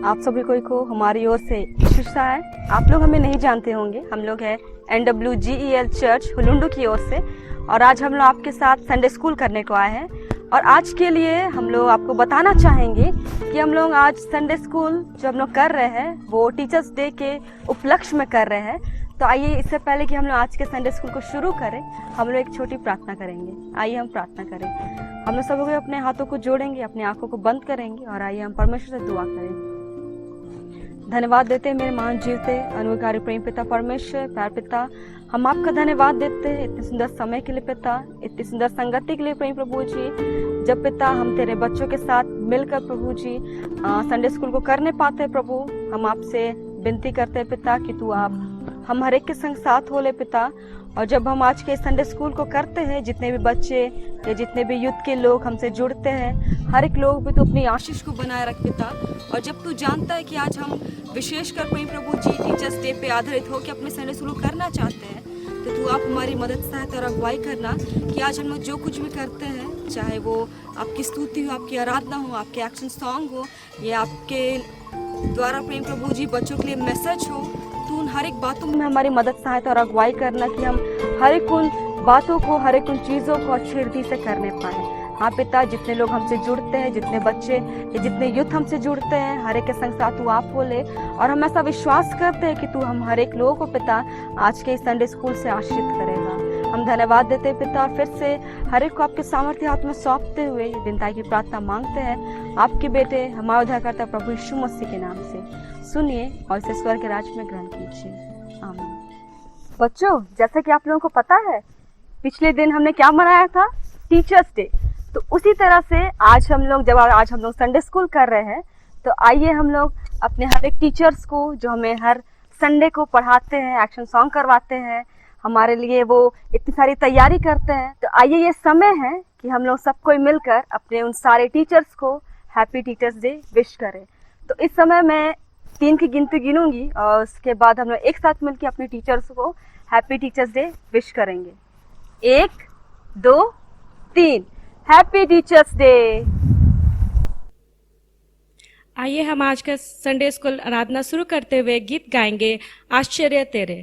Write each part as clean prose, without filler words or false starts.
आप सभी को हमारी ओर से शुभेच्छा है। आप लोग हमें नहीं जानते होंगे, हम लोग हैं NWGEL चर्च हुलुंडू की ओर से, और आज हम लोग आपके साथ संडे स्कूल करने को आए हैं। और आज के लिए हम लोग आपको बताना चाहेंगे कि हम लोग आज संडे स्कूल जो हम लोग कर रहे हैं वो टीचर्स डे के उपलक्ष्य में कर रहे हैं। तो आइए, इससे पहले कि हम लोग आज के संडे स्कूल को शुरू करें, हम लोग एक छोटी प्रार्थना करेंगे। आइए हम प्रार्थना करें। हम लोग सब लोग अपने हाथों को जोड़ेंगे, अपनी आंखों को बंद करेंगे और आइए हम परमेश्वर से दुआ करें। धन्यवाद देते हैं मेरे महान जीवते अनुग्रहकारी प्रेम पिता परमेश्वर, प्यार पिता, हम आपका धन्यवाद देते हैं इतने सुंदर समय के लिए पिता, इतनी सुंदर संगति के लिए प्रेम प्रभु जी। जब पिता हम तेरे बच्चों के साथ मिलकर प्रभु जी संडे स्कूल को करने पाते हैं प्रभु, हम आपसे विनती करते हैं पिता कि तू आप हम हर एक के संग साथ हो ले पिता। और जब हम आज के संडे स्कूल को करते हैं, जितने भी बच्चे या जितने भी युद्ध के लोग हमसे जुड़ते हैं, हर एक लोग भी तो अपनी आशीष को बनाए रख पिता। और जब तू जानता है कि आज हम विशेषकर प्रेम प्रभु जी टीचर्स डे पे आधारित होकर अपने संडे स्कूल करना चाहते हैं, तो तू आप हमारी मदद सहायता और अगुवाई करना कि आज हम लोग जो कुछ भी करते हैं, चाहे वो आपकी स्तुति हो, आपकी आराधना हो, आपके एक्शन सॉन्ग हो, या आपके द्वारा प्रेम प्रभु जी बच्चों के लिए मैसेज हो, तो उन हर एक बातों में हमारी मदद सहायता और अगुवाई करना कि हम हर एक उन बातों को, हर एक उन चीज़ों को अच्छी रीति से करने पाए। हाँ पिता, जितने लोग हमसे जुड़ते हैं, जितने बच्चे या जितने युद्ध हमसे जुड़ते हैं, हर एक के संग साथ तू आप बोले। और हम ऐसा विश्वास करते हैं कि तू हम हर एक लोगों को पिता आज के इस संडे स्कूल से आशीषित करेगा। हम धन्यवाद देते हैं पिता, फिर से हर एक को आपके सामर्थ्य हाथ में सौंपते हुए विनती की प्रार्थना मांगते हैं आपके बेटे हमारे उद्धारकर्ता प्रभु यीशु मसीह के नाम से। सुनिए और इसे स्वर्ग के राज्य में ग्रहण कीजिए, आमीन। बच्चों, जैसा कि आप लोगों को पता है, पिछले दिन हमने क्या मनाया था? Teachers day. तो उसी तरह से आज हम लोग संडे स्कूल कर रहे हैं, तो आइए हम लोग अपने हर एक टीचर्स को जो हमें हर संडे को पढ़ाते हैं, एक्शन सॉन्ग करवाते हैं, हमारे लिए वो इतनी सारी तैयारी करते हैं, तो आइए ये समय है कि हम लोग सब कोई मिलकर अपने उन सारे टीचर्स को हैप्पी टीचर्स डे विश करें। तो इस समय मैं 3 की गिनती गिनूंगी और उसके बाद हम लोग एक साथ मिलकर अपने टीचर्स को हैप्पी टीचर्स डे विश करेंगे। 1 2 3 हैप्पी टीचर्स डे। आइए हम आज का संडे स्कूल आराधना शुरू करते हुए गीत गाएंगे, आश्चर्य तेरे।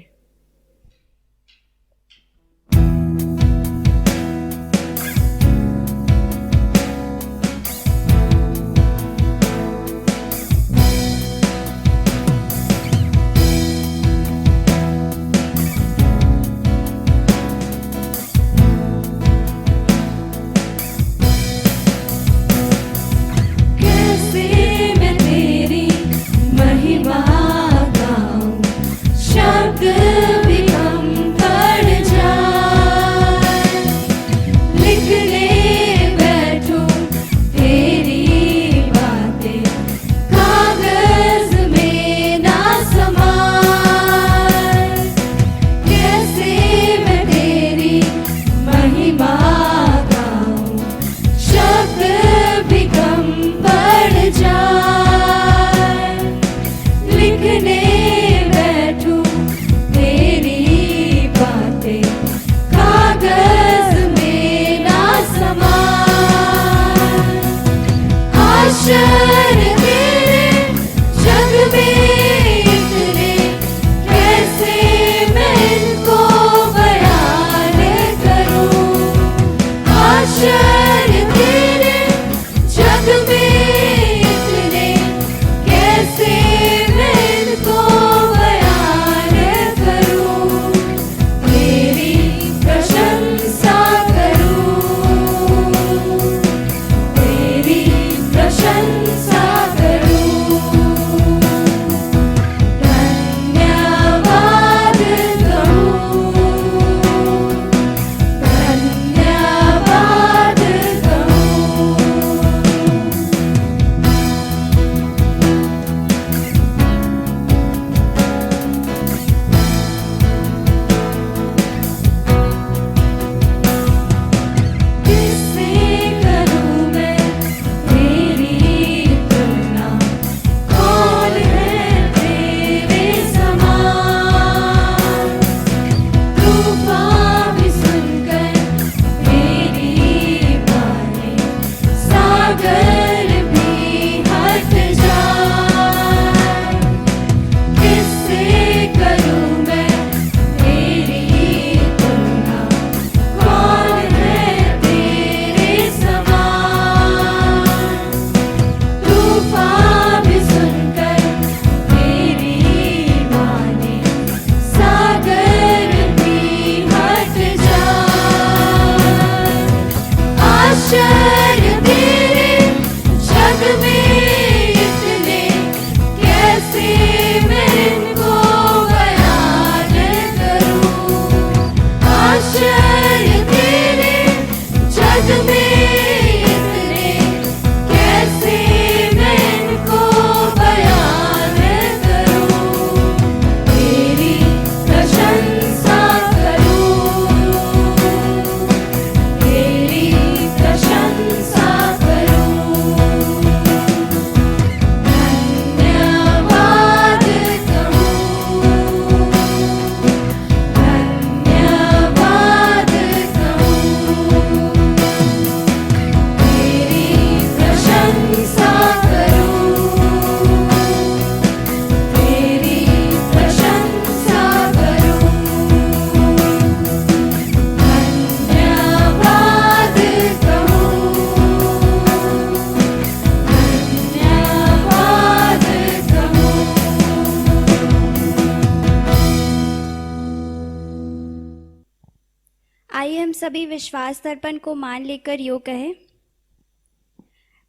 प्रशंसा आइए हम सभी विश्वास दर्पण को मान लेकर यूँ कहें।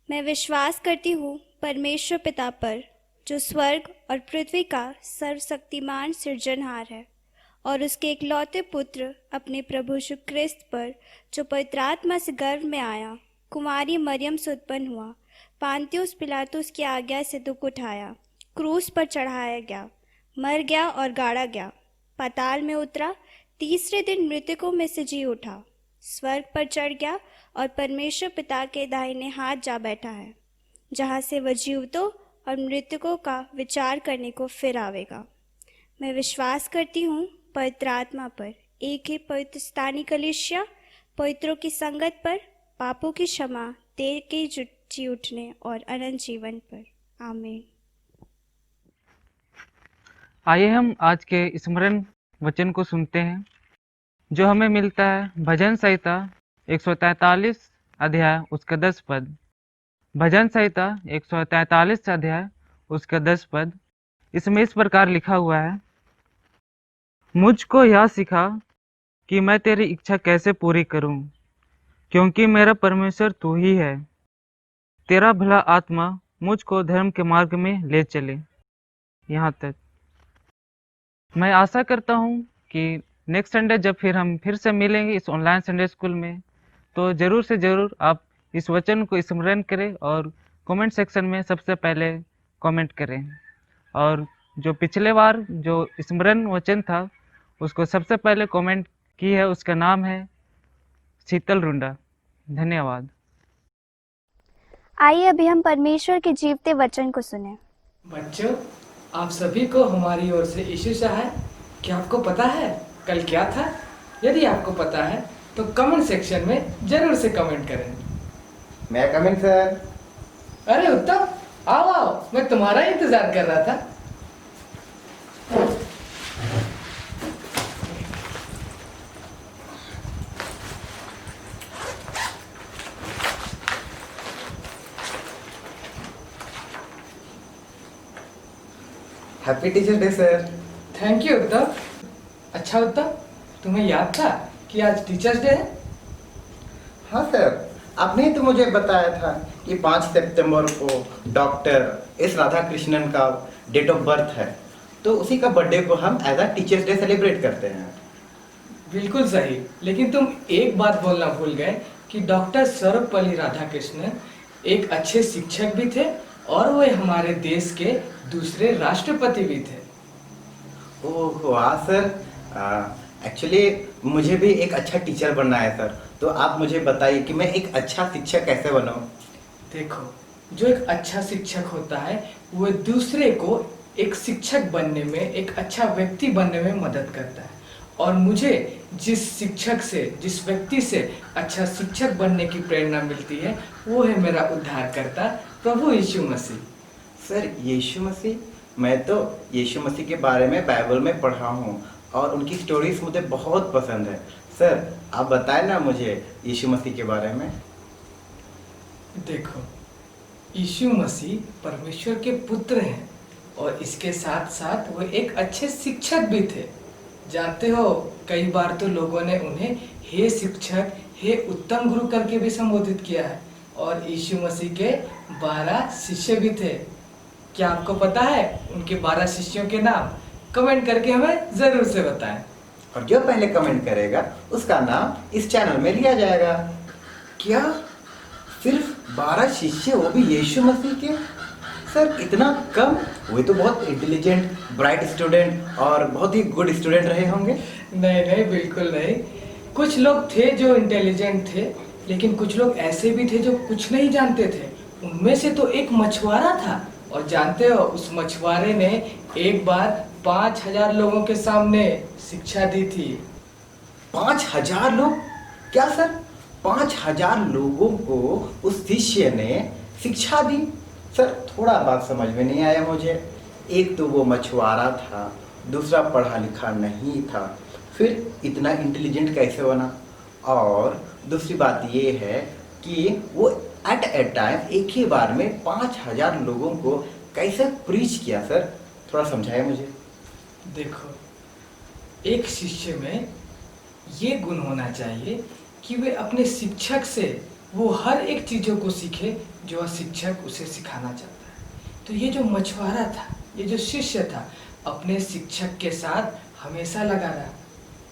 मैं विश्वास करती हूँ परमेश्वर पिता पर, जो स्वर्ग और पृथ्वी का सर्वशक्तिमान सृजनहार है, और उसके इकलौते पुत्र अपने प्रभु यीशु क्रिस्त पर, जो पवित्र आत्मा से गर्भ में आया, कुमारी मरियम से उत्पन्न हुआ, पांतियुस पिलातुस की आज्ञा से दुख उठाया, क्रूस पर चढ़ाया गया, मर गया और गाड़ा गया, पाताल में उतरा, तीसरे दिन मृतकों में से जी उठा, स्वर्ग पर चढ़ गया और परमेश्वर पिता के दाहिने हाथ जा बैठा है, जहाँ से वह जीवितों और मृतकों का विचार करने को फिर आवेगा। मैं विश्वास करती हूँ पवित्र आत्मा पर, एक ही पवित्र स्थानीय कलीसिया, पवित्रों की संगत पर, पापों की क्षमा, देह के जी उठने और अनंत जीवन पर। आमीन। आइए हम आज के स्मरण वचन को सुनते हैं, जो हमें मिलता है भजन संहिता 143 अध्याय उसका 10 पद। भजन संहिता 143 अध्याय उसका 10 पद। इसमें इस प्रकार लिखा हुआ है, मुझको यह सिखा कि मैं तेरी इच्छा कैसे पूरी करूं, क्योंकि मेरा परमेश्वर तू ही है। तेरा भला आत्मा मुझको धर्म के मार्ग में ले चले। यहाँ तक। मैं आशा करता हूँ कि नेक्स्ट संडे जब हम फिर से मिलेंगे इस ऑनलाइन संडे स्कूल में, तो ज़रूर से ज़रूर आप इस वचन को स्मरण करें और कमेंट सेक्शन में सबसे पहले कमेंट करें। और जो पिछले बार जो स्मरण वचन था उसको सबसे पहले कमेंट की है, उसका नाम है शीतल रुंडा। धन्यवाद। आइए अभी हम परमेश्वर के जीवते वचन को सुने। बच्चों, आप सभी को हमारी ओर से यीशु सहाय। क्या आपको पता है कल क्या था? यदि आपको पता है तो कमेंट सेक्शन में जरूर से कमेंट करें। मैं कमिंग सर। अरे उत्तम, आओ आओ, मैं तुम्हारा ही इंतजार कर रहा था। Happy teachers day sir. Thank you उत्तम। अच्छा उत्तम, तुम्हें याद था कि आज टीचर्स डे है? हाँ सर, आपने ही तो मुझे बताया था कि 5 सितंबर को डॉक्टर एस राधा कृष्णन का डेट ऑफ बर्थ है, तो उसी का बर्थडे को हम as a teachers day celebrate करते हैं। बिल्कुल सही, लेकिन तुम एक बात बोलना भूल गए कि डॉक्टर सर्वपल्ली राधाकृष्णन एक अच्छे शिक्षक भी थे और वे हमारे देश के दूसरे राष्ट्रपति भी थे। ओह वाह सर, एक्चुअली मुझे भी एक अच्छा टीचर बनना है सर, तो आप मुझे बताइए कि मैं एक अच्छा शिक्षक कैसे बनूं? देखो, जो एक अच्छा शिक्षक होता है वो दूसरे को एक शिक्षक बनने में, एक अच्छा व्यक्ति बनने में मदद करता है। और मुझे जिस शिक्षक से, जिस व्यक्ति से अच्छा शिक्षक बनने की प्रेरणा मिलती है वो है मेरा उद्धारकर्ता प्रभु यीशु मसीह। सर यीशु मसीह, मैं तो यीशु मसीह के बारे में बाइबल में पढ़ा हूँ और उनकी स्टोरीज मुझे बहुत पसंद है। सर आप बताएं ना मुझे यीशु मसीह के बारे में। देखो, यीशु मसीह परमेश्वर के पुत्र हैं और इसके साथ साथ वो एक अच्छे शिक्षक भी थे। जानते हो, कई बार तो लोगों ने उन्हें हे शिक्षक, हे उत्तम गुरु करके भी संबोधित किया है। और यीशु मसीह के 12 शिष्य भी थे। क्या आपको पता है उनके 12 शिष्यों के नाम? कमेंट करके हमें जरूर से बताएं। और जो पहले कमेंट करेगा उसका नाम इस चैनल में लिया जाएगा। क्या सिर्फ 12 शिष्य, वो भी यीशु मसीह के? सर इतना कम? वे तो बहुत इंटेलिजेंट, ब्राइट स्टूडेंट और बहुत ही गुड स्टूडेंट रहे होंगे। नहीं नहीं, बिल्कुल नहीं। कुछ लोग थे जो इंटेलिजेंट थे, लेकिन कुछ लोग ऐसे भी थे जो कुछ नहीं जानते थे। उनमें से तो एक मछुआरा था, और जानते हो उस मछुआरे ने एक बार 5000 लोगों के सामने शिक्षा दी थी। 5000 लोग? क्या सर, 5000 लोगों को उस शिष्य ने शिक्षा दी? सर थोड़ा बात समझ में नहीं आया मुझे। एक तो वो मछुआरा था, दूसरा पढ़ा लिखा नहीं था, फिर इतना इंटेलिजेंट कैसे बना? और दूसरी बात ये है कि वो एट ए टाइम एक ही बार में 5000 लोगों को कैसे प्रीच किया? सर थोड़ा समझाया मुझे। देखो, एक शिष्य में ये गुण होना चाहिए कि वे अपने शिक्षक से वो हर एक चीज़ों को सीखे जो वह शिक्षक उसे सिखाना चाहता है। तो ये जो मछुआरा था, ये जो शिष्य था, अपने शिक्षक के साथ हमेशा लगा रहा,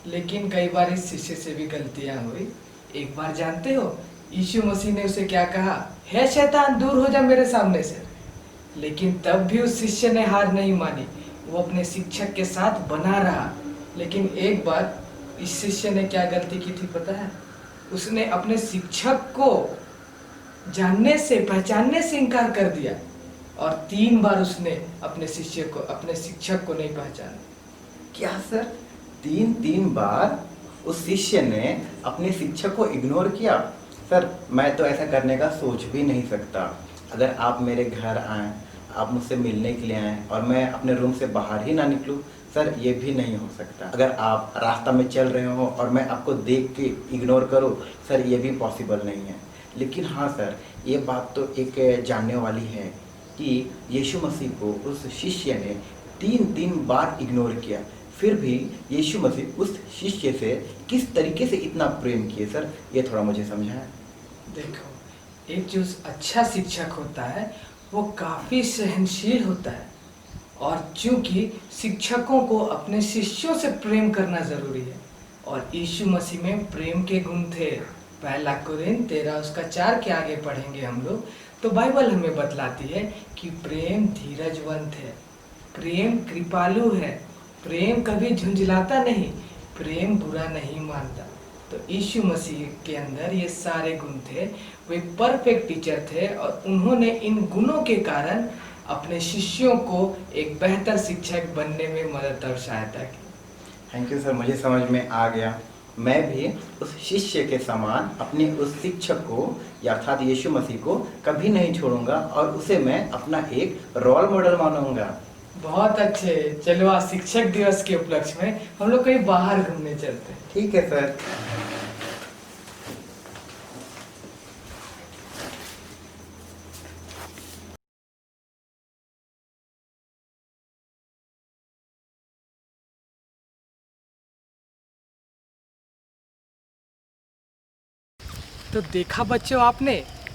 लेकिन कई बार इस शिष्य से भी गलतियां हुई। एक बार जानते हो यीशु मसीह ने उसे क्या कहा? हे शैतान, दूर हो जा मेरे सामने से। लेकिन तब भी उस शिष्य ने हार नहीं मानी, वो अपने शिक्षक के साथ बना रहा। लेकिन एक बार इस शिष्य ने क्या गलती की थी पता है? उसने अपने शिक्षक को जानने से, पहचानने से इनकार कर दिया, और 3 बार उसने अपने शिक्षक को नहीं पहचाना। क्या सर, 3 बार उस शिष्य ने अपने शिक्षक को इग्नोर किया? सर, मैं तो ऐसा करने का सोच भी नहीं सकता। अगर आप मेरे घर आएँ, आप मुझसे मिलने के लिए आएँ और मैं अपने रूम से बाहर ही ना निकलूँ, सर ये भी नहीं हो सकता। अगर आप रास्ता में चल रहे हो और मैं आपको देख के इग्नोर करूँ, सर ये भी पॉसिबल नहीं है। लेकिन हाँ सर, ये बात तो एक जानने वाली है कि यीशु मसीह को उस शिष्य ने 3 बार इग्नोर किया, फिर भी यीशु मसीह उस शिष्य से किस तरीके से इतना प्रेम किए सर, ये थोड़ा मुझे समझाएं। देखो, एक जो अच्छा शिक्षक होता है वो काफ़ी सहनशील होता है, और चूंकि शिक्षकों को अपने शिष्यों से प्रेम करना ज़रूरी है, और यीशु मसीह में प्रेम के गुण थे। 1 कोरिन्थ 13:4 के आगे पढ़ेंगे हम लोग, तो बाइबल हमें बतलाती है कि प्रेम धीरजवंत है, प्रेम कृपालु है, प्रेम कभी झुंझलाता नहीं, प्रेम बुरा नहीं मानता। तो यीशु मसीह के अंदर ये सारे गुण थे। वे परफेक्ट टीचर थे, और उन्होंने इन गुणों के कारण अपने शिष्यों को एक बेहतर शिक्षक बनने में मदद और सहायता की। थैंक यू सर, मुझे समझ में आ गया। मैं भी उस शिष्य के समान अपने उस शिक्षक को अर्थात यीशु मसीह को कभी नहीं छोड़ूंगा, और उसे मैं अपना एक रोल मॉडल मानूंगा। बहुत अच्छे। चलो आज शिक्षक दिवस के उपलक्ष्य में हम लोग कहीं बाहर घूमने चलते हैं। ठीक है सर। तो देखा बच्चों आपने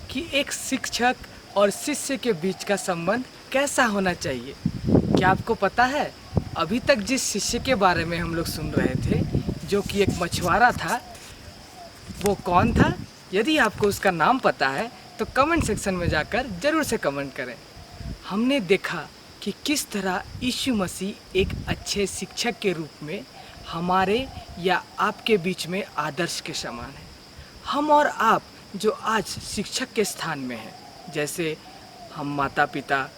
कि एक शिक्षक और शिष्य के बीच का संबंध कैसा होना चाहिए। क्या आपको पता है, अभी तक जिस शिष्य के बारे में हम लोग सुन रहे थे, जो कि एक मछुआरा था, वो कौन था? यदि आपको उसका नाम पता है तो कमेंट सेक्शन में जाकर ज़रूर से कमेंट करें। हमने देखा कि किस तरह यीशु मसीह एक अच्छे शिक्षक के रूप में हमारे या आपके बीच में आदर्श के समान है। हम और आप जो आज शिक्षक के स्थान में हैं, जैसे हम माता पिता,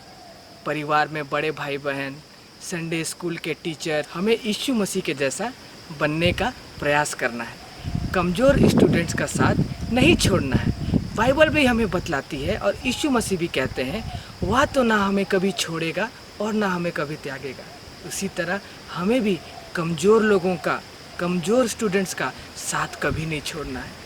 परिवार में बड़े भाई बहन, संडे स्कूल के टीचर, हमें यीशु मसीह के जैसा बनने का प्रयास करना है। कमज़ोर स्टूडेंट्स का साथ नहीं छोड़ना है। बाइबल भी हमें बतलाती है, और यीशु मसीह भी कहते हैं, वह तो ना हमें कभी छोड़ेगा और ना हमें कभी त्यागेगा। उसी तरह हमें भी कमज़ोर लोगों का, कमज़ोर स्टूडेंट्स का साथ कभी नहीं छोड़ना है।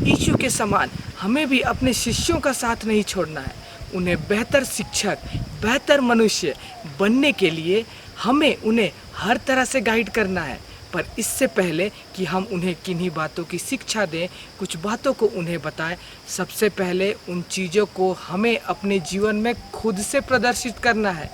यीशु के समान हमें भी अपने शिष्यों का साथ नहीं छोड़ना है। उन्हें बेहतर शिक्षक, बेहतर मनुष्य बनने के लिए हमें उन्हें हर तरह से गाइड करना है। पर इससे पहले कि हम उन्हें किन्हीं बातों की शिक्षा दें, कुछ बातों को उन्हें बताएं, सबसे पहले उन चीज़ों को हमें अपने जीवन में खुद से प्रदर्शित करना है।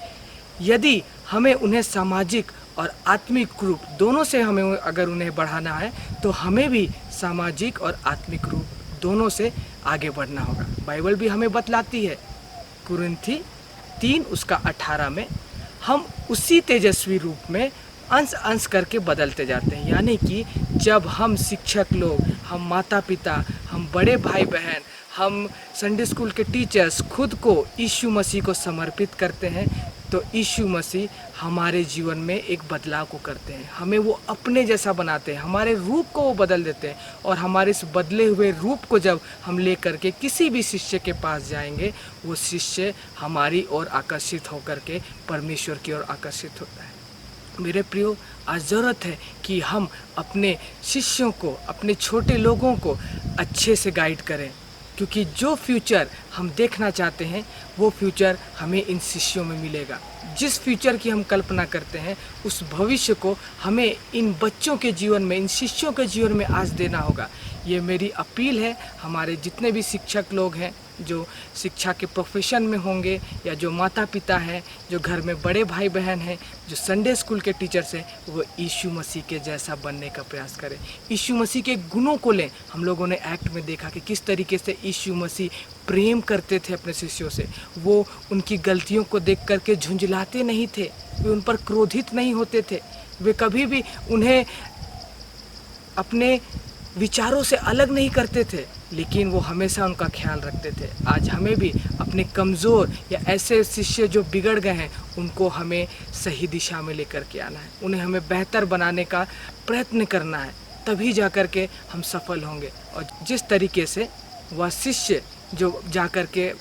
यदि हमें उन्हें सामाजिक और आत्मिक रूप दोनों से हमें अगर उन्हें बढ़ाना है, तो हमें भी सामाजिक और आत्मिक रूप दोनों से आगे बढ़ना होगा। बाइबल भी हमें बतलाती है, कुरिन्थी 3:18 में, हम उसी तेजस्वी रूप में अंश अंश करके बदलते जाते हैं। यानी कि जब हम शिक्षक लोग, हम माता पिता, हम बड़े भाई बहन, हम संडे स्कूल के टीचर्स खुद को यीशु मसीह को समर्पित करते हैं, तो यीशु मसीह हमारे जीवन में एक बदलाव को करते हैं। हमें वो अपने जैसा बनाते हैं, हमारे रूप को वो बदल देते हैं, और हमारे इस बदले हुए रूप को जब हम ले करके किसी भी शिष्य के पास जाएंगे, वो शिष्य हमारी ओर आकर्षित होकर के परमेश्वर की ओर आकर्षित होता है। मेरे प्रियो, आज ज़रूरत है कि हम अपने शिष्यों को, अपने छोटे लोगों को अच्छे से गाइड करें। क्योंकि जो फ्यूचर हम देखना चाहते हैं वो फ्यूचर हमें इन शिष्यों में मिलेगा। जिस फ्यूचर की हम कल्पना करते हैं उस भविष्य को हमें इन बच्चों के जीवन में, इन शिष्यों के जीवन में आज देना होगा। ये मेरी अपील है हमारे जितने भी शिक्षक लोग हैं, जो शिक्षा के प्रोफेशन में होंगे, या जो माता पिता हैं, जो घर में बड़े भाई बहन हैं, जो संडे स्कूल के टीचर्स हैं, वो यीशु मसीह के जैसा बनने का प्रयास करें। यीशु मसीह के गुणों को लें। हम लोगों ने एक्ट में देखा कि किस तरीके से यीशु मसीह प्रेम करते थे अपने शिष्यों से। वो उनकी गलतियों को देख करके झुंझलाते नहीं थे, वे उन पर क्रोधित नहीं होते थे, वे कभी भी उन्हें अपने विचारों से अलग नहीं करते थे, लेकिन वो हमेशा उनका ख्याल रखते थे। आज हमें भी अपने कमज़ोर या ऐसे शिष्य जो बिगड़ गए हैं उनको हमें सही दिशा में लेकर के आना है, उन्हें हमें बेहतर बनाने का प्रयत्न करना है, तभी जा कर के हम सफल होंगे। और जिस तरीके से वह शिष्य जो जा कर के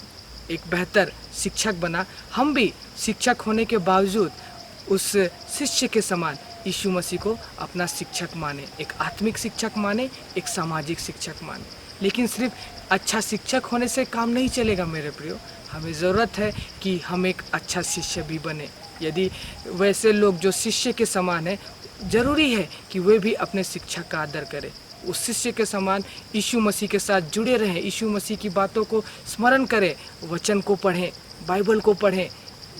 एक बेहतर शिक्षक बना, हम भी शिक्षक होने के बावजूद उस शिष्य के समान यीशु मसीह को अपना शिक्षक माने, एक आत्मिक शिक्षक माने, एक सामाजिक शिक्षक माने। लेकिन सिर्फ अच्छा शिक्षक होने से काम नहीं चलेगा मेरे प्रियो, हमें ज़रूरत है कि हम एक अच्छा शिष्य भी बने। यदि वैसे लोग जो शिष्य के समान हैं, ज़रूरी है कि वे भी अपने शिक्षक का आदर करें, उस शिष्य के समान यीशु मसीह के साथ जुड़े रहें, यीशु मसीह की बातों को स्मरण करें, वचन को पढ़ें, बाइबल को पढ़ें,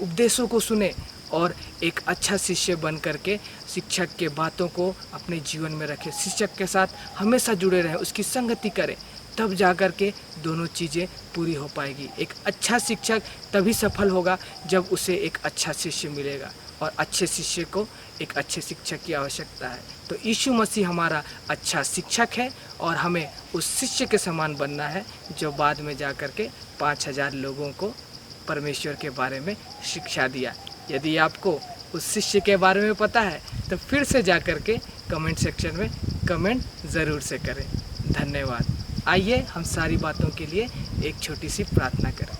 उपदेशों को सुने और एक अच्छा शिष्य बन करके शिक्षक के बातों को अपने जीवन में रखें। शिक्षक के साथ हमेशा जुड़े रहें, उसकी संगति करें, तब जा कर के दोनों चीज़ें पूरी हो पाएगी। एक अच्छा शिक्षक तभी सफल होगा जब उसे एक अच्छा शिष्य मिलेगा, और अच्छे शिष्य को एक अच्छे शिक्षक की आवश्यकता है। तो यीशु मसीह हमारा अच्छा शिक्षक है और हमें उस शिष्य के समान बनना है जो बाद में जा कर के 5000 लोगों को परमेश्वर के बारे में शिक्षा दिया। यदि आपको उस शिष्य के बारे में पता है तो फिर से जा कर के कमेंट सेक्शन में कमेंट ज़रूर से करें। धन्यवाद। आइए हम सारी बातों के लिए एक छोटी सी प्रार्थना करें।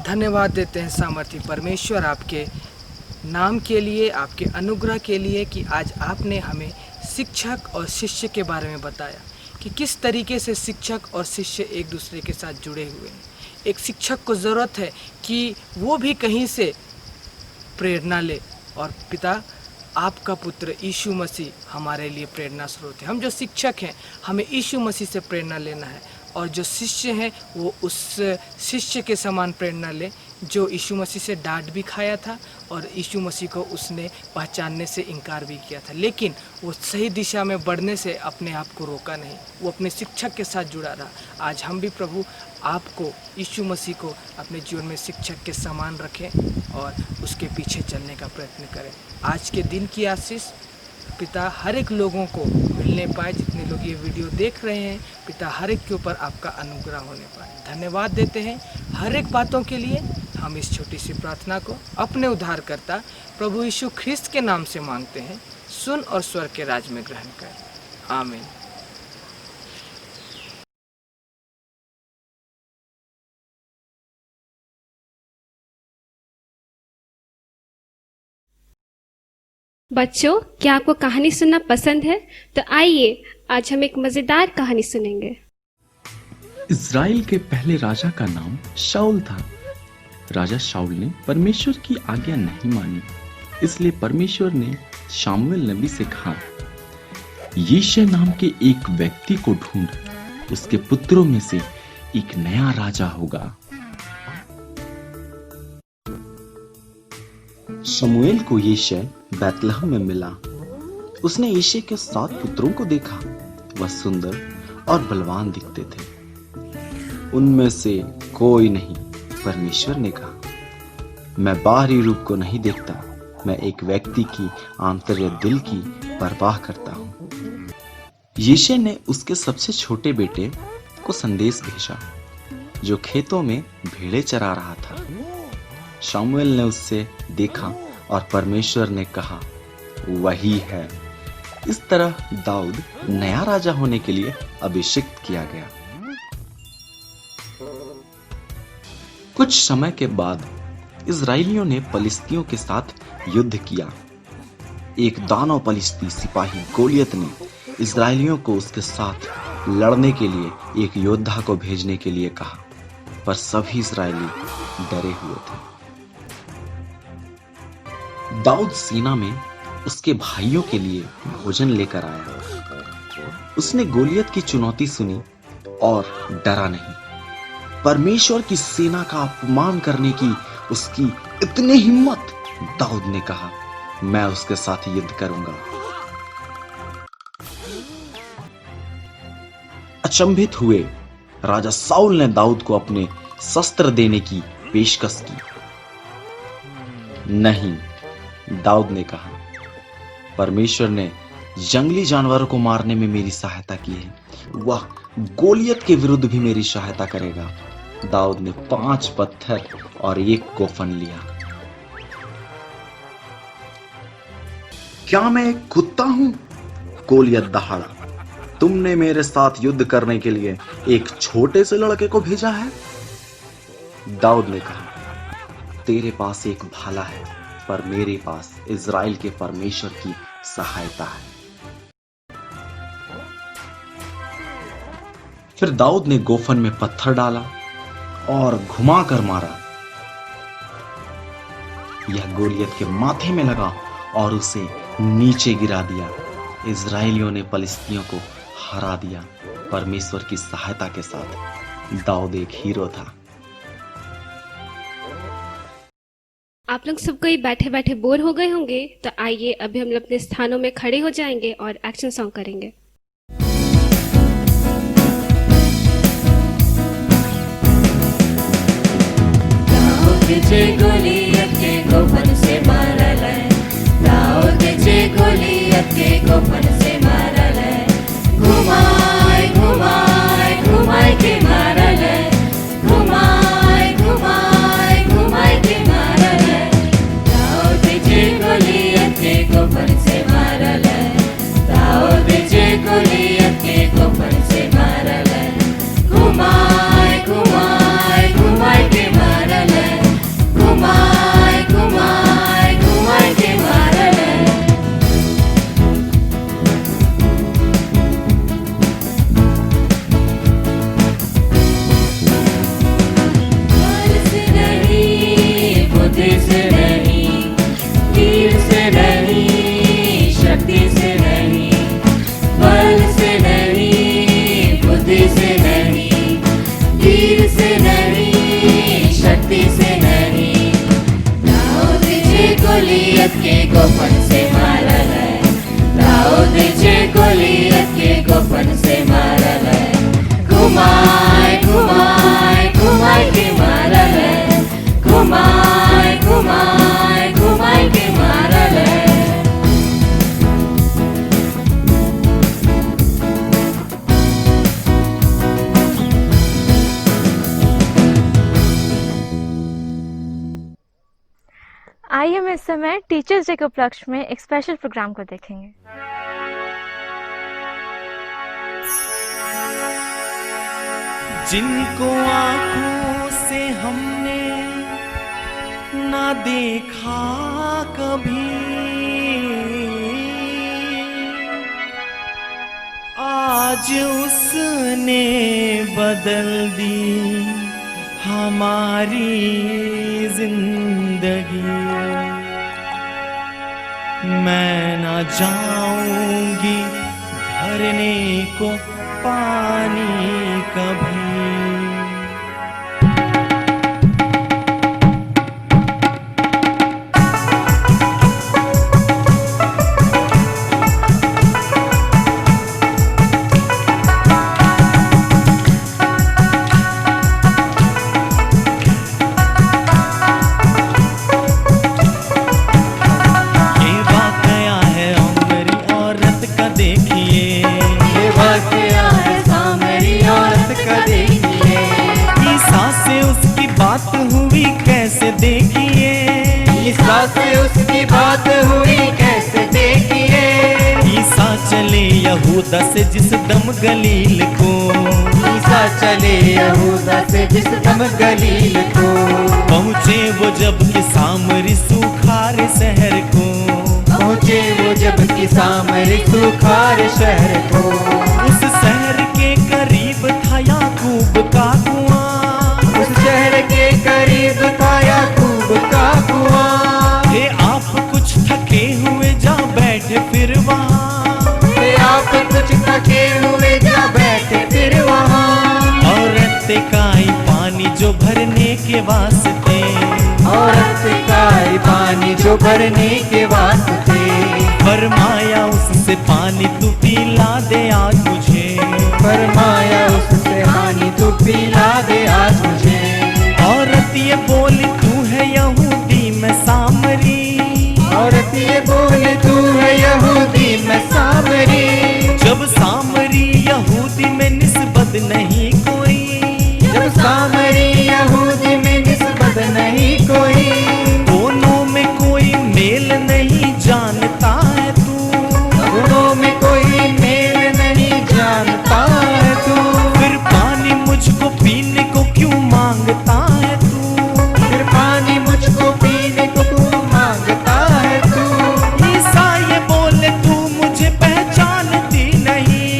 धन्यवाद देते हैं सामर्थी परमेश्वर आपके नाम के लिए, आपके अनुग्रह के लिए कि आज आपने हमें शिक्षक और शिष्य के बारे में बताया कि किस तरीके से शिक्षक और शिष्य एक दूसरे के साथ जुड़े हुए हैं। एक शिक्षक को ज़रूरत है कि वो भी कहीं से प्रेरणा ले, और पिता आपका पुत्र यीशु मसीह हमारे लिए प्रेरणा स्रोत है। हम जो शिक्षक हैं हमें यीशु मसीह से प्रेरणा लेना है, और जो शिष्य हैं वो उस शिष्य के समान प्रेरणा ले जो यीशु मसीह से डांट भी खाया था और यीशु मसीह को उसने पहचानने से इनकार भी किया था, लेकिन वो सही दिशा में बढ़ने से अपने आप को रोका नहीं, वो अपने शिक्षक के साथ जुड़ा रहा। आज हम भी प्रभु आपको, यीशु मसीह को अपने जीवन में शिक्षक के समान रखें और उसके पीछे चलने का प्रयत्न करें। आज के दिन की आशीष पिता हर एक लोगों को मिलने पाए, जितने लोग ये वीडियो देख रहे हैं पिता हर एक के ऊपर आपका अनुग्रह होने पाए। धन्यवाद देते हैं हर एक बातों के लिए। हम इस छोटी सी प्रार्थना को अपने उद्धारकर्ता प्रभु यीशु ख्रिस्त के नाम से मांगते हैं। सुन और स्वर्ग के राज में ग्रहण करें। आमीन। बच्चों, क्या आपको कहानी सुनना पसंद है? तो आइए आज हम एक मजेदार कहानी सुनेंगे। इज़राइल के पहले राजा का नाम शाऊल था। राजा शाऊल ने परमेश्वर की आज्ञा नहीं मानी, इसलिए परमेश्वर ने शामुएल नबी से कहा, यीशे नाम के एक व्यक्ति को ढूंढ, उसके पुत्रों में से एक नया राजा होगा। शमूएल को यीशे बैतलहम में मिला। उसने यीशे के 7 पुत्रों को देखा। वह सुंदर और बलवान दिखते थे। उनमें से कोई नहीं। परमेश्वर ने कहा, मैं बाहरी रूप को नहीं देखता, मैं एक व्यक्ति की आंतरिक दिल की परवाह करता हूँ। यीशे ने उसके सबसे छोटे बेटे को संदेश भेजा, जो खेतों में भेड़ें चरा रहा था। शामुएल ने उससे देखा और परमेश्वर ने कहा, वही है। इस तरह दाऊद नया राजा होने के लिए अभिषिक्त किया गया। कुछ समय के बाद इजराइलियों ने पलिस्तियों के साथ युद्ध किया। एक दानव पलिस्ती सिपाही गोलियत ने इजराइलियों को उसके साथ लड़ने के लिए एक योद्धा को भेजने के लिए कहा, पर सभी इस्राएली डरे हुए थे। दाऊद सेना में उसके भाइयों के लिए भोजन लेकर आया। उसने गोलियत की चुनौती सुनी और डरा नहीं। परमेश्वर की सेना का अपमान करने की उसकी इतनी हिम्मत, दाऊद ने कहा, मैं उसके साथ युद्ध करूंगा। अचंभित हुए राजा साउल ने दाऊद को अपने शस्त्र देने की पेशकश की। नहीं, दाऊद ने कहा, परमेश्वर ने जंगली जानवरों को मारने में मेरी सहायता की है, वह गोलियत के विरुद्ध भी मेरी सहायता करेगा। दाऊद ने 5 पत्थर और 1 गोफन लिया। क्या मैं एक कुत्ता हूं? गोलियत दहाड़ा, तुमने मेरे साथ युद्ध करने के लिए एक छोटे से लड़के को भेजा है? दाऊद ने कहा, तेरे पास एक भाला है, पर मेरे पास इज़राइल के परमेश्वर की सहायता है। फिर दाऊद ने गोफन में पत्थर डाला और घुमाकर मारा। यह गोलियत के माथे में लगा और उसे नीचे गिरा दिया। इज़राइलियों ने फलिस्तियों को हरा दिया। परमेश्वर की सहायता के साथ दाऊद एक हीरो था। आप लोग सब कोई बैठे बैठे बोर हो गए होंगे, तो आइए अभी हम लोग अपने स्थानों में खड़े हो जाएंगे और एक्शन सॉन्ग करेंगे। गोलियत के गोफन से मारल है, दाऊद जे गोलियत के गोफन से मारल है, घुमाए घुमाए घुमाए के मारल है, घुमाए घुमाए घुमाए के मारल है, दाऊद जे गोलियत के गोफन से मारल है, दाऊद जे गोलियत के गोफन से मारल है, घुमाए घुमाए घुमाए के मारल है, घुमाए घुमाए घुमाए के मारल है। बल से नहीं, बुद्धि से नहीं, तीर से नहीं, शक्ति से नहीं, बल से नहीं, बुद्धि से नहीं, तीर से नहीं, शक्ति से नहीं, दाऊद जे गोलियत के गोफन से मारल है, दाऊद जे गोलियत के गोफन से मारल है, घुमाए घुमाए घुमाए के मारल है, घुमाए घुमाए घुमाए के मारल है। आइए हम इस समय टीचर्स डे के उपलक्ष्य में एक स्पेशल प्रोग्राम को देखेंगे। जिनको आँखों से हमने ना देखा कभी, आज उसने बदल दी हमारी जिंदगी। मैं ना जाऊंगी भरने को पानी कभी। उसकी बात हुई कैसे देखिए, ईसा चले यहूदा से जिस दम गलील को, ईसा चले यहूदा से जिस दम गलील को, पहुँचे वो जब कि सामरी सुखार शहर को, पहुँचे वो जब कि सामरी सुखार शहर को, उस शहर के दिखाया खूब का कुआं। हे आप कुछ थके हुए जा बैठे फिर वहाँ, हे आप कुछ थके हुए जा बैठे फिर वहाँ। औरत का ही पानी जो भरने के वास्ते, औरत का ही पानी जो भरने के वास्ते। फरमाया उससे पानी तू पिला दे आज मुझे, फरमाया उससे पानी तू पिला दे आज मुझे। औरत ये बोली तू है यहूदी मैं सामरी, औरत ये बोले तू है यहूदी मैं सामरी। जब सामरी यहूदी में निस्बत नहीं कोई, जब सामरी यहूदी में निस्बत नहीं कोई। दोनों में कोई मेल नहीं जानता है तू, दोनों में कोई मेल नहीं जानता है तू। फिर पानी मुझको पीने को क्यों मांगता है तू, फिर पानी मुझको पीने को क्यों मांगता है तू। ईसा ये बोले तू मुझे पहचानती नहीं,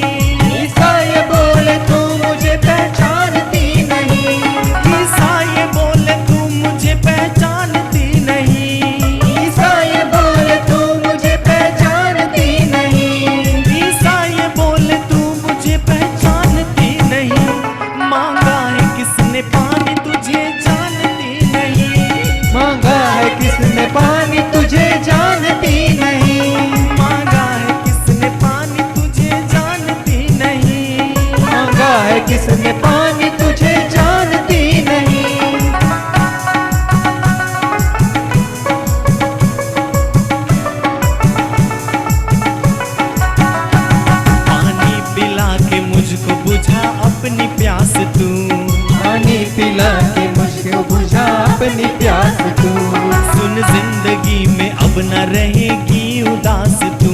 ईसा ये बोले तू मुझे पहचानती नहीं। ईसा ये बोले तू मुझे पहचानती नहीं, ईसा ये बोले तू मुझे पहचानती नहीं। ईसा ये बोले तू मुझे पहचानती नहीं। मांगा है किसने पानी तुझे जानती नहीं, मांगा है किसने पानी तुझे जानती नहीं। मांगा है किसने पानी तुझे जानती नहीं। मांगा है किसने पानी तुझे जानती नहीं। पानी पिला के मुझको बुझा अपनी प्यास तू, पानी पिला के मुझको बुझा अपनी प्यास तू। सुन जिंदगी में अब न रहेगी उदास तू,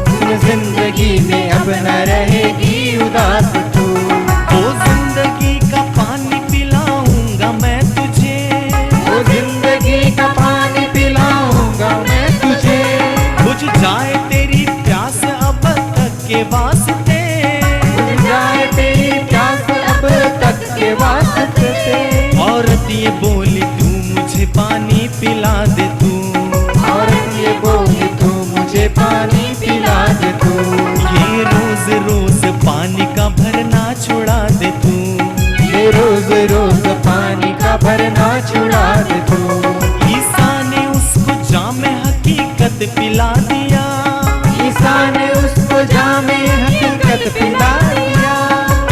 सुन जिंदगी में अब न रहेगी उदास तू। वो जिंदगी का पानी पिलाऊंगा मैं तुझे, वो जिंदगी का पानी पिलाऊंगा मैं तुझे। बुझ जाए तेरी प्यास अब तक के वास्ते, बुझ जाए तेरी प्यास अब तक के वास्ते। औरत ये बोली तू मुझे पानी पिला दे तू, औरत ये बोली तू मुझे पानी पिला दे तू। ये रोज रोज पानी का भरना छुड़ा दे तू, ये रोज रोज पानी का भरना छुड़ा दे तू। ईसा ने उसको जामे हकीकत पिला दिया, ईसा ने उसको जामे हकीकत पिला दिया।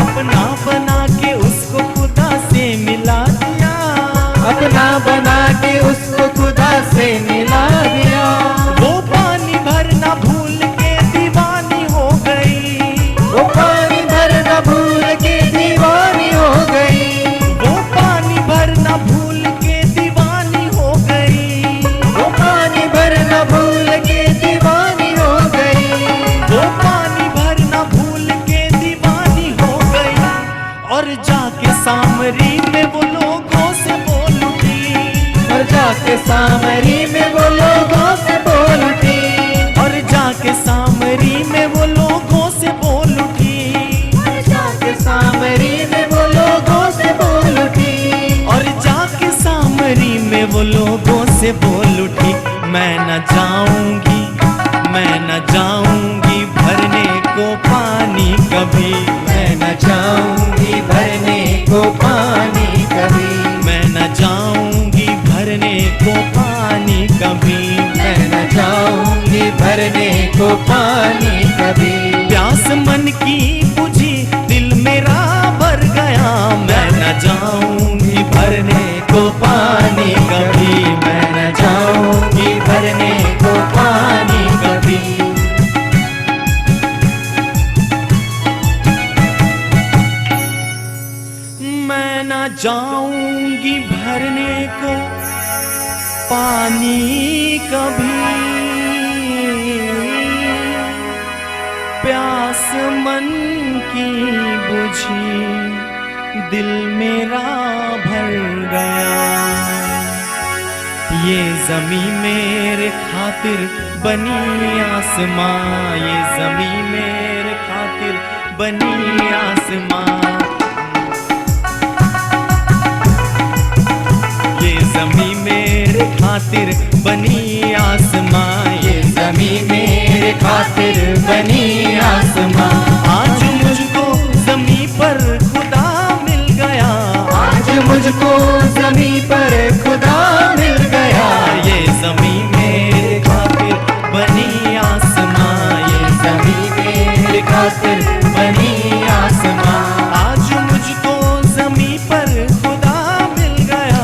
अपना बना के उसको खुदा से मिला दिया, अपना बना के उसको खुदा से मिला दिया। वो पानी भरना भूल के दीवानी हो गई, वो पानी भरना भूल के दीवानी हो गई। वो पानी भरना भूल के दीवानी हो गई, वो पानी भरना भूल के दीवानी हो गई। वो पानी भरना भूल के दीवानी हो गई। और जाके सामरी में वो लोगों से बोल उठी, और जाके सामरी में वो लोगों से बोल उठी। और जाके सामरी में वो लोगों से बोल उठी, और जाके सामरी में वो लोगों से बोल उठी। और जाके सामरी में वो लोगों से बोल उठी। मैं न जाऊंगी, मैं न जाऊंगी भरने को पानी कभी, मैं न जाऊंगी भरने को पानी कभी। मैं न जाऊंगी भरने को पानी कभी, मैं न जाऊंगी भरने को पानी कभी। प्यास मन की बुझी दिल मेरा भर गया। मैं न जाऊंगी भरने को पानी कभी, मैं न जाऊंगी भरने को पानी कभी। मैं न जाऊंगी भरने को पानी कभी, प्यास मन की बुझी दिल मेरा भर गया। ये जमी मेरे खातिर बनी आसमां, ये जमी मेरे खातिर बनी आसमां। ये खातिर बनी आसमां, ये ज़मीं मेरे खातिर बनी आसमां। आज मुझको ज़मीं पर खुदा मिल गया, आज मुझको ज़मीं पर खुदा मिल गया। ये ज़मीं मेरे खातिर बनी आसमां, ये ज़मीं मेरे खातिर बनी आसमां। आज मुझको ज़मीं पर खुदा मिल गया,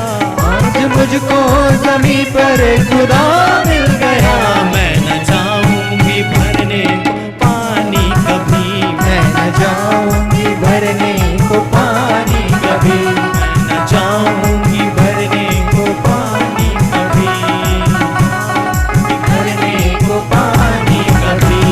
आज मुझको ज़मीं पर खुदा मिल गया। मैं न जाऊंगी भरने को पानी कभी, मैं न जाऊंगी भरने को पानी कभी, मैं न जाऊंगी भरने को पानी कभी, भरने को पानी कभी।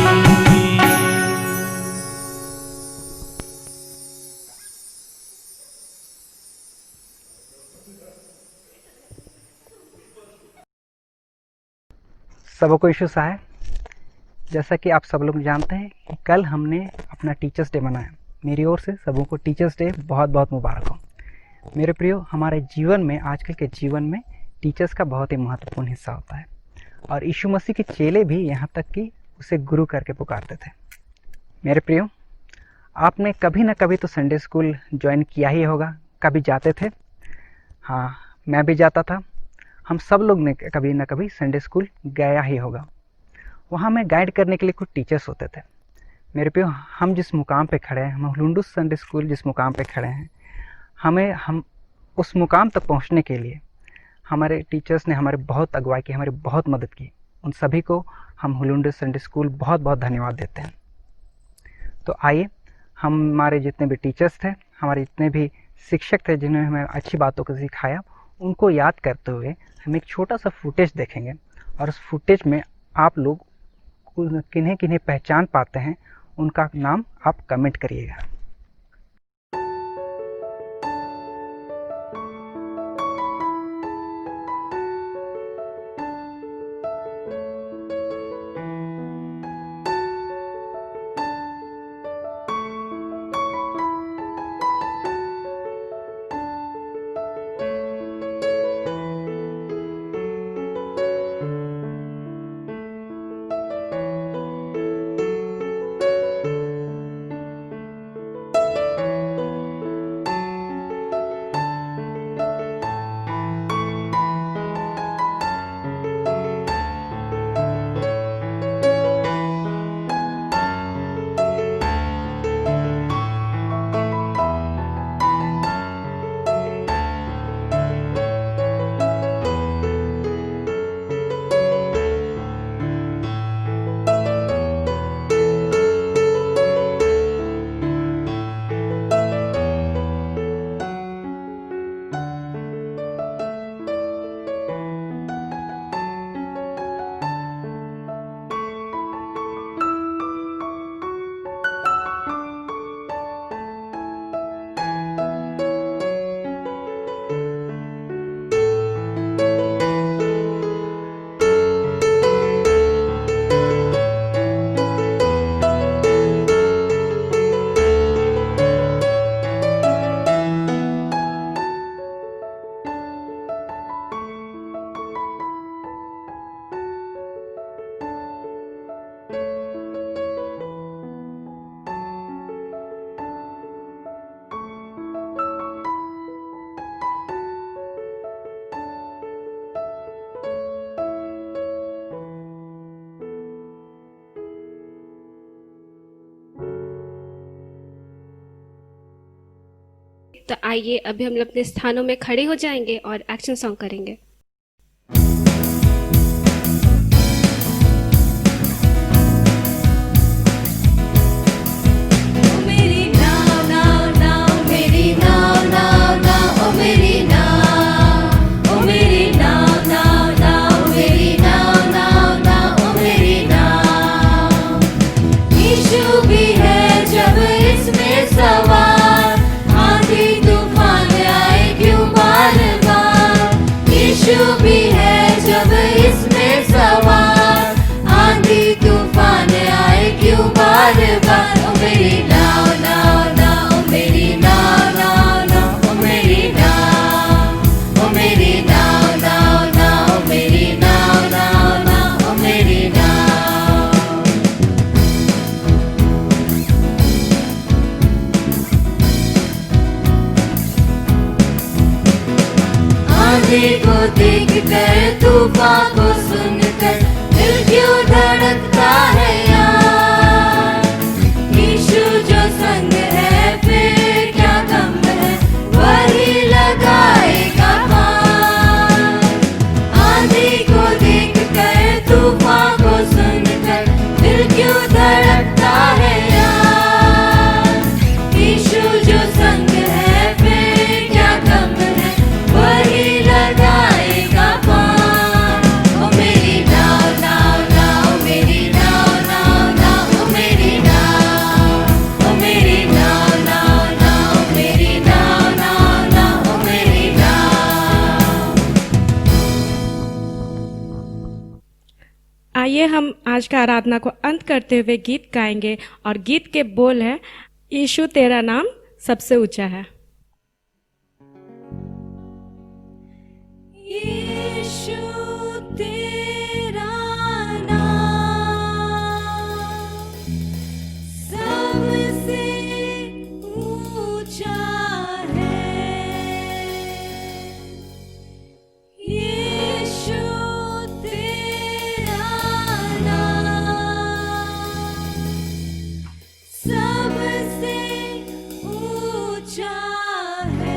सबको इशू सा है, जैसा कि आप सब लोग जानते हैं कि कल हमने अपना टीचर्स डे मनाया। मेरी ओर से सबों को टीचर्स डे बहुत बहुत मुबारक हो। मेरे प्रियो, हमारे जीवन में, आजकल के जीवन में टीचर्स का बहुत ही महत्वपूर्ण हिस्सा होता है और यीशु मसीह के चेले भी यहाँ तक कि उसे गुरु करके पुकारते थे। मेरे प्रियो, आपने कभी ना कभी तो संडे स्कूल ज्वाइन किया ही होगा, कभी जाते थे। हाँ, मैं भी जाता था। हम सब लोग ने कभी ना कभी संडे स्कूल गया ही होगा। वहाँ में गाइड करने के लिए कुछ टीचर्स होते थे। मेरे प्रियो, हम जिस मुकाम पे खड़े हैं, हम हुलुंडू संडे स्कूल जिस मुकाम पे खड़े हैं, हम उस मुकाम तक पहुँचने के लिए हमारे टीचर्स ने हमारे बहुत अगुवाई की, हमारी बहुत मदद की। उन सभी को हम हुलुंडू संडे स्कूल बहुत बहुत धन्यवाद देते हैं। तो आइए, हमारे जितने भी टीचर्स थे, हमारे जितने भी शिक्षक थे जिन्होंने हमें अच्छी बातों को सिखाया, उनको याद करते हुए हम एक छोटा सा फुटेज देखेंगे और उस फुटेज में आप लोग किन्हें किन्हें पहचान पाते हैं, उनका नाम आप कमेंट करिएगा। तो आइए अभी हम लोग अपने स्थानों में खड़े हो जाएंगे और एक्शन सॉन्ग करेंगे। सवार आंधी तूफान आए क्यों बार बार, देख कर तूफान को सुनकर दिल क्यों धड़कता है यार। यीशु जो संग है फिर क्या गम है, वही लगाएगा पार। आंधी को देख कर तूफान को सुनकर दिल क्यों धड़कता है यार। यीशु जो संग है फिर क्या गम है, वही लगाएगा पार। ओ मेरी नाव नाव नाव, मेरी नाव नाव नाव, ओ मेरी नाव, ओ मेरी नाव नाव नाव, मेरी नाव नाव नाव, ओ मेरी नाव। आइए हम आज का आराधना को अंत करते हुए गीत गाएंगे और गीत के बोल है, यीशु तेरा नाम सबसे ऊंचा है। यीशु तेरा नाम सबसे ऊंचा है। यीशु तेरा नाम सबसे ऊंचा है।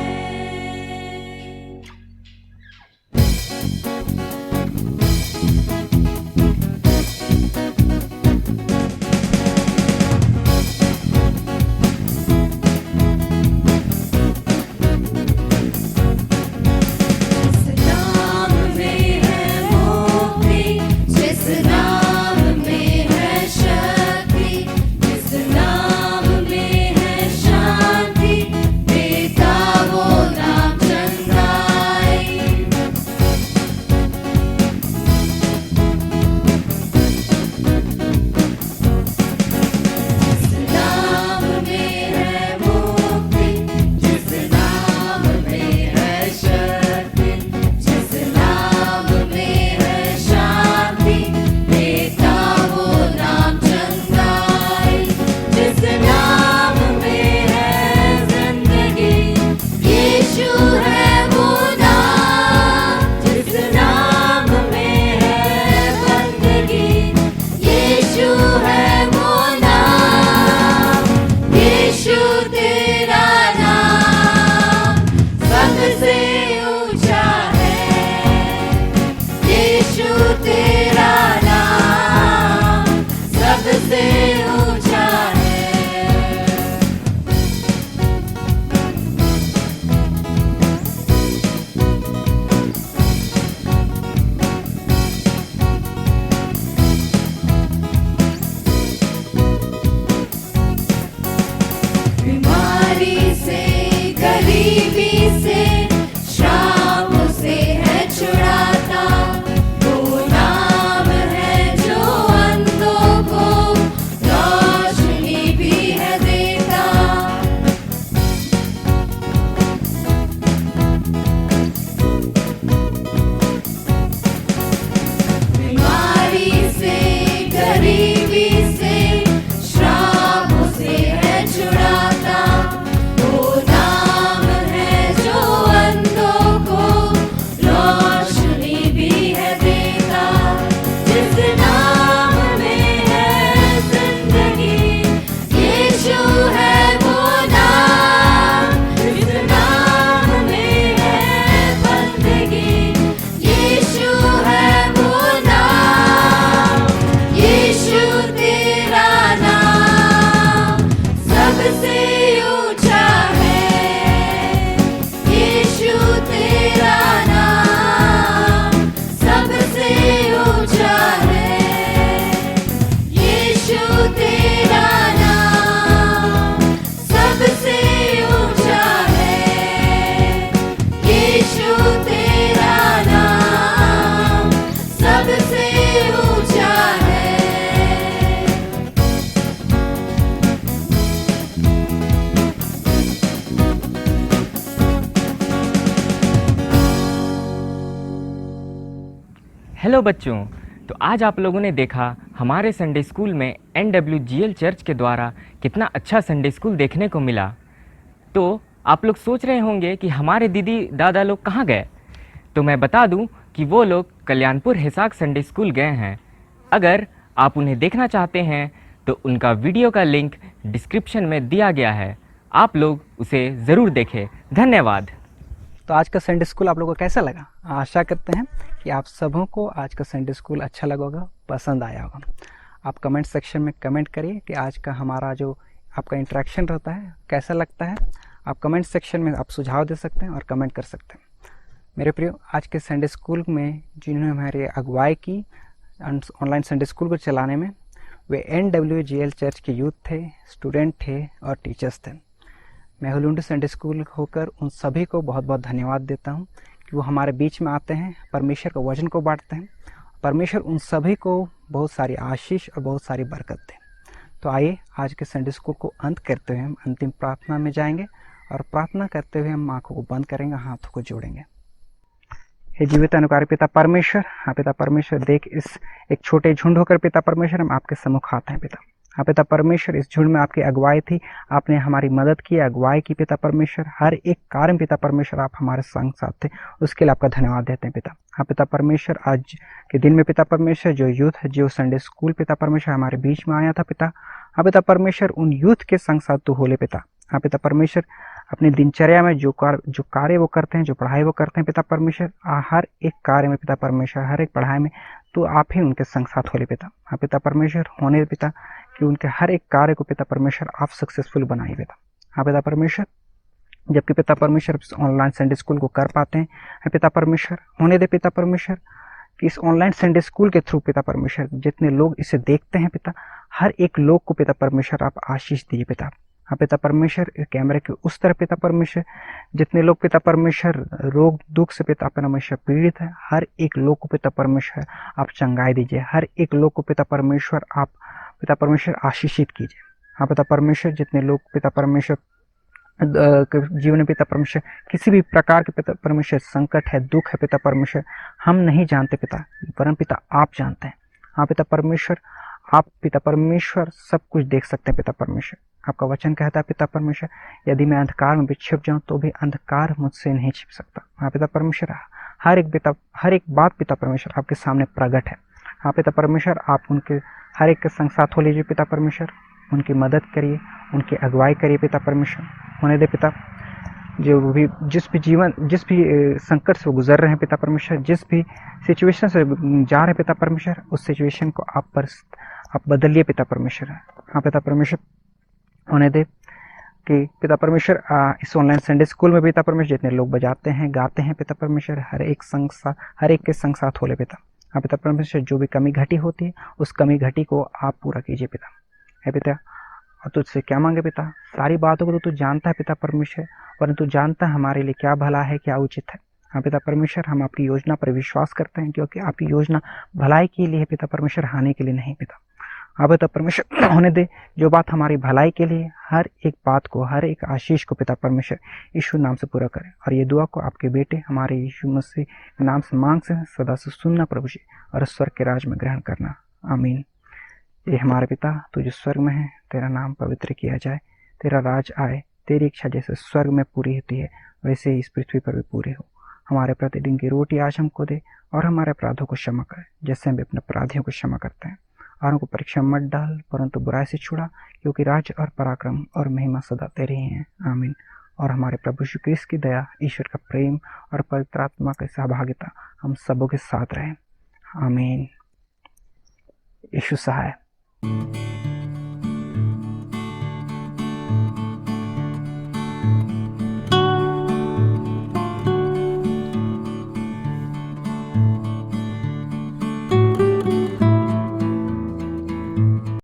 हेलो बच्चों, तो आज आप लोगों ने देखा हमारे संडे स्कूल में NWGL चर्च के द्वारा कितना अच्छा संडे स्कूल देखने को मिला। तो आप लोग सोच रहे होंगे कि हमारे दीदी दादा लोग कहाँ गए। तो मैं बता दूं कि वो लोग कल्याणपुर हिसाक संडे स्कूल गए हैं। अगर आप उन्हें देखना चाहते हैं तो उनका वीडियो का लिंक डिस्क्रिप्शन में दिया गया है, आप लोग उसे ज़रूर देखें। धन्यवाद। तो आज का संडे स्कूल आप लोगों को कैसा लगा? आशा करते हैं कि आप सबों को आज का संडे स्कूल अच्छा लगा होगा, पसंद आया होगा। आप कमेंट सेक्शन में कमेंट करिए कि आज का हमारा जो आपका इंटरेक्शन रहता है कैसा लगता है। आप कमेंट सेक्शन में आप सुझाव दे सकते हैं और कमेंट कर सकते हैं। मेरे प्रियो, आज के संडे स्कूल में जिन्होंने हमारी अगुवाई की ऑनलाइन संडे स्कूल को चलाने में, वे NWGL चर्च के यूथ थे, स्टूडेंट थे और टीचर्स थे। मैं हुलुंडू संडे स्कूल होकर उन सभी को बहुत बहुत धन्यवाद देता हूं कि वो हमारे बीच में आते हैं, परमेश्वर के वचन को बांटते हैं। परमेश्वर उन सभी को बहुत सारी आशीष और बहुत सारी बरकत दे। तो आइए आज के संडे स्कूल को अंत करते हुए हम अंतिम प्रार्थना में जाएंगे और प्रार्थना करते हुए हम आंखों को बंद करेंगे, हाथों को जोड़ेंगे। हे जीवित अनुकारी पिता परमेश्वर, हाँ पिता परमेश्वर, देख इस एक छोटे झुंड होकर पिता परमेश्वर हम आपके सम्मुख आते हैं पिता। हाँ पिता परमेश्वर, इस झुंड में आपकी अगुवाई थी, आपने हमारी मदद की, अगुवाई की पिता परमेश्वर। हर एक कार्य में पिता परमेश्वर आप हमारे संग साथ थे, उसके लिए आपका धन्यवाद देते हैं पिता। हाँ पिता परमेश्वर, आज के दिन में पिता परमेश्वर जो यूथ है, जो संडे स्कूल पिता परमेश्वर हमारे बीच में आया था पिता, हाँ पिता परमेश्वर, उन यूथ के संग साथ तू होले पिता। हाँ पिता परमेश्वर, अपनी दिनचर्या में जो कार्य वो करते हैं, जो पढ़ाई वो करते हैं पिता परमेश्वर, हर एक कार्य में पिता परमेश्वर, हर एक पढ़ाई में तो आप ही उनके संग साथ होले पिता। हाँ पिता परमेश्वर, होने पिता कि उनके हर एक कार्य को पिता परमेश्वर आप सक्सेसफुल बनाइए पिता। हाँ पिता परमेश्वर, जबकि पिता परमेश्वर ऑनलाइन संडे स्कूल को कर पाते हैं पिता परमेश्वर, होने दे पिता परमेश्वर कि इस ऑनलाइन संडे स्कूल के थ्रू पिता परमेश्वर जितने लोग इसे देखते हैं पिता, हर एक लोग को पिता परमेश्वर आप आशीष दीजिए पिता। हाँ पिता परमेश्वर, कैमरे के उस तरफ पिता परमेश्वर जितने लोग पिता परमेश्वर रोग दुख से पिता परमेश्वर पीड़ित है, हर एक लोग को पिता परमेश्वर आप चंगाई दीजिए, हर एक लोग को पिता परमेश्वर आप पिता परमेश्वर आशीषित कीजिए। हाँ पिता परमेश्वर, जितने लोग पिता परमेश्वर जीवन में पिता परमेश्वर किसी भी प्रकार के पिता परमेश्वर संकट है, दुख है पिता परमेश्वर, हम नहीं जानते पिता, परम पिता आप जानते हैं। हाँ पिता परमेश्वर, आप पिता परमेश्वर सब कुछ देख सकते हैं पिता परमेश्वर। आपका वचन कहता है पिता परमेश्वर, यदि मैं अंधकार में भी छिप जाऊं तो भी अंधकार मुझसे नहीं छिप सकता। हाँ पिता परमेश्वर, हर एक बात पिता परमेश्वर आपके सामने प्रकट है। हाँ पिता परमेश्वर, आप उनके हर एक के संग साथ हो लीजिए पिता परमेश्वर, उनकी मदद करिए, उनकी अगुवाई करिए पिता परमेश्वर। होने दे पिता, जिस भी संकट से वो गुजर रहे हैं पिता परमेश्वर, जिस भी सिचुएशन से जा रहे हैं पिता परमेश्वर, उस सिचुएशन को आप बदलिए पिता परमेश्वर। हाँ पिता परमेश्वर, होने दे कि पिता परमेश्वर इस ऑनलाइन संडे स्कूल में पिता परमेश्वर जितने लोग बजाते हैं, गाते हैं पिता परमेश्वर, हर एक के संग साथ होले पिता। हाँ पिता परमेश्वर, जो भी कमी घटी होती है उस कमी घटी को आप पूरा कीजिए पिता। है पिता, और तुझसे क्या मांगे पिता, सारी बातों को तो तू जानता है पिता परमेश्वर, परंतु जानता है हमारे लिए क्या भला है, क्या उचित है। हाँ पिता परमेश्वर, हम आपकी योजना पर विश्वास करते हैं, क्योंकि आपकी योजना भलाई के लिए है पिता परमेश्वर, हानि के लिए नहीं पिता। हाँ पिता परमेश्वर, होने दे जो बात हमारी भलाई के लिए, हर एक बात को, हर एक आशीष को पिता परमेश्वर यीशु नाम से पूरा करें। और ये दुआ को आपके बेटे हमारे यीशु मसीह के नाम से मांग से सदा से सुनना प्रभु जी, और स्वर्ग के राज में ग्रहण करना। आमीन। ये हमारे पिता तू जो स्वर्ग में है, तेरा नाम पवित्र किया जाए, तेरा राज आए, तेरी इच्छा जैसे स्वर्ग में पूरी होती है वैसे ही इस पृथ्वी पर भी पूरी हो। हमारे प्रतिदिन की रोटी आज हमको दे, और हमारे अपराधों को क्षमा करे जैसे हम भी अपने अपराधियों को क्षमा करते हैं। और हमको परीक्षा मत डाल, परंतु बुराई से छुड़ा, क्योंकि राज्य और पराक्रम और महिमा सदा तेरे ही हैं। आमीन। और हमारे प्रभु यीशु क्रिस्त की दया, ईश्वर का प्रेम और पवित्र आत्मा की सहभागिता हम सबों के साथ रहे। आमीन। यीशु सहाय।